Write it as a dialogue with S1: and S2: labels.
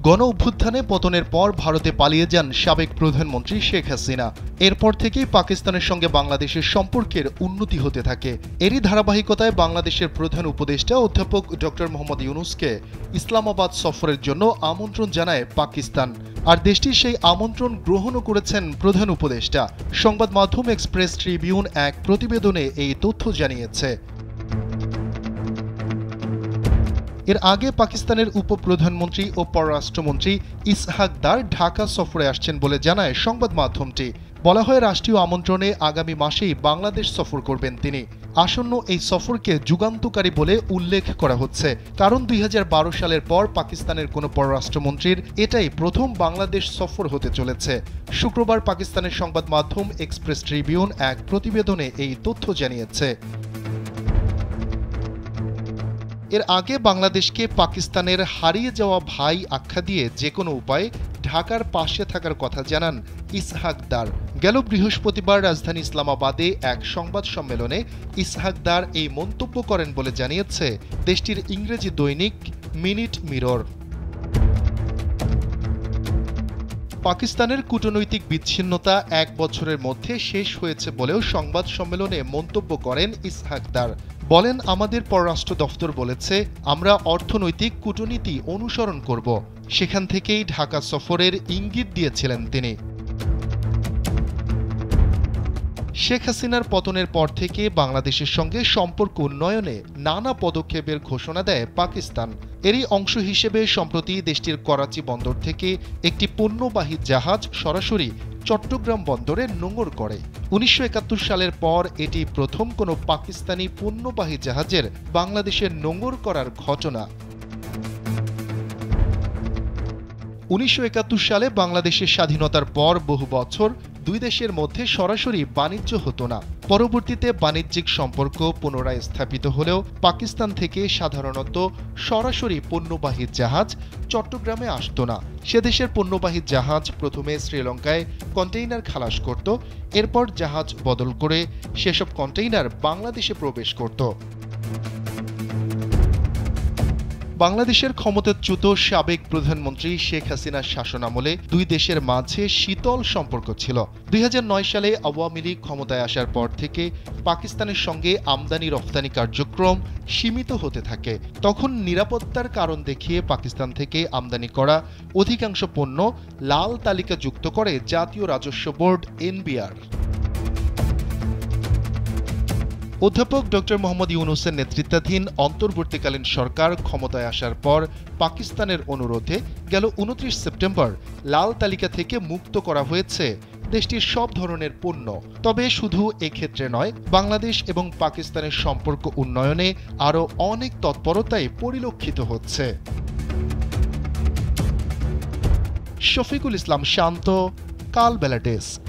S1: গণ অভ্যুত্থানে পতনের পর ভারতে পালিয়ে যান সাবেক প্রধানমন্ত্রী শেখ হাসিনা। এরপর থেকেই পাকিস্তানের সঙ্গে বাংলাদেশের সম্পর্কের উন্নতি হতে থাকে। এরই ধারাবাহিকতায় বাংলাদেশের প্রধান উপদেষ্টা অধ্যাপক ডক্টর মোহাম্মদ ইউনূসকে ইসলামাবাদ সফরের জন্য আমন্ত্রণ জানায় পাকিস্তান। আর দেশটির সেই আমন্ত্রণ গ্রহণও করেছেন প্রধান উপদেষ্টা। সংবাদ মাধ্যম এক্সপ্রেস ট্রিবিউন এক প্রতিবেদনে এই তথ্য জানিয়েছে। এর আগে পাকিস্তানের উপপ্রধানমন্ত্রী ও পররাষ্ট্রমন্ত্রী ইসহাক দার ঢাকা সফরে আসছেন বলে জানায় সংবাদ মাধ্যমটি। বলা হয়, রাষ্ট্রীয় আমন্ত্রণে আগামী মাসেই বাংলাদেশ সফর করবেন তিনি। আসন্ন এই সফরকে যুগান্তকারী বলে উল্লেখ করা হচ্ছে, কারণ 2012 সালের পর পাকিস্তানের কোনো পররাষ্ট্রমন্ত্রীর এটাই প্রথম বাংলাদেশ সফর হতে চলেছে। শুক্রবার পাকিস্তানের সংবাদ মাধ্যম এক্সপ্রেস ট্রিবিউন এক প্রতিবেদনে এই তথ্য জানিয়েছে। এর আগে বাংলাদেশকে পাকিস্তানের হারিয়ে যাওয়া ভাই আখ্যা দিয়ে যে কোনো উপায়ে ঢাকার পাশে থাকার কথা জানান ইসহাক দার। গেল বৃহস্পতিবার রাজধানী ইসলামাবাদে এক সংবাদ সম্মেলনে ইসহাক দার এই মন্তব্য করেন বলে জানিয়েছে দেশটির ইংরেজি দৈনিক মিনিট মিরর। পাকিস্তানের কূটনৈতিক বিচ্ছিন্নতা 1 বছরের মধ্যে শেষ হয়েছে বলেও সংবাদ সম্মেলনে মন্তব্য করেন ইসহাক দার। বলেন, আমাদের পররাষ্ট্র দফতর বলেছে আমরা অর্থনৈতিক কূটনীতি অনুসরণ করব। সেখান থেকেই ঢাকা সফরের ইঙ্গিত দিয়েছিলেন তিনি। শেখ হাসিনার পতনের পর থেকে বাংলাদেশের সঙ্গে সম্পর্ক উন্নয়নে নানা পদক্ষেপের ঘোষণা দেয় পাকিস্তান। এরই অংশ হিসেবে সম্প্রতি দেশটির করাচি বন্দর থেকে একটি পণ্যবাহী জাহাজ সরাসরি চট্টগ্রাম বন্দরে নোঙর করে। 1971 সালের পর এটি প্রথম কোনো পাকিস্তানি পণ্যবাহী জাহাজের বাংলাদেশের নোঙর করার ঘটনা। 1971 সালে বাংলাদেশের স্বাধীনতার পর বহু বছর দুই দেশের মধ্যে সরাসরি বাণিজ্য হতো না। পরবর্তীতে বাণিজ্যিক সম্পর্ক পুনরায় স্থাপিত হলেও পাকিস্তান থেকে সাধারণত সরাসরি পণ্যবাহী জাহাজ চট্টগ্রামে আসত না। সে দেশের পণ্যবাহী জাহাজ প্রথমে শ্রীলঙ্কায় কন্টেইনার খালাস করত, এরপর জাহাজ বদল করে সেসব কন্টেইনার বাংলাদেশে প্রবেশ করত। বাংলাদেশের ক্ষমতাচ্যুত সাবেক প্রধানমন্ত্রী শেখ হাসিনার শাসনামলে দুই দেশের মাঝে শীতল সম্পর্ক ছিল। 2009 সালে আওয়ামী লীগ ক্ষমতায় আসার পর থেকে পাকিস্তানের সঙ্গে আমদানি রফতানি কার্যক্রম সীমিত হতে থাকে। তখন নিরাপত্তার কারণ দেখিয়ে পাকিস্তান থেকে আমদানি করা অধিকাংশ পণ্য লাল তালিকাযুক্ত করে জাতীয় রাজস্ব বোর্ড NBR। অধ্যাপক ডক্টর মোহাম্মদ ইউনূসের নেতৃত্বাধীন অন্তর্বর্তীকালীন সরকার ক্ষমতায় আসার পর পাকিস্তানের অনুরোধে গেল 29 সেপ্টেম্বর লাল তালিকা থেকে মুক্ত করা হয়েছে দেশটির সব ধরনের পণ্য। তবে শুধু এক্ষেত্রে নয়, বাংলাদেশ এবং পাকিস্তানের সম্পর্ক উন্নয়নে আরও অনেক তৎপরতাই পরিলক্ষিত হচ্ছে। শফিকুল ইসলাম শান্ত, কালবেলা ডেস্ক।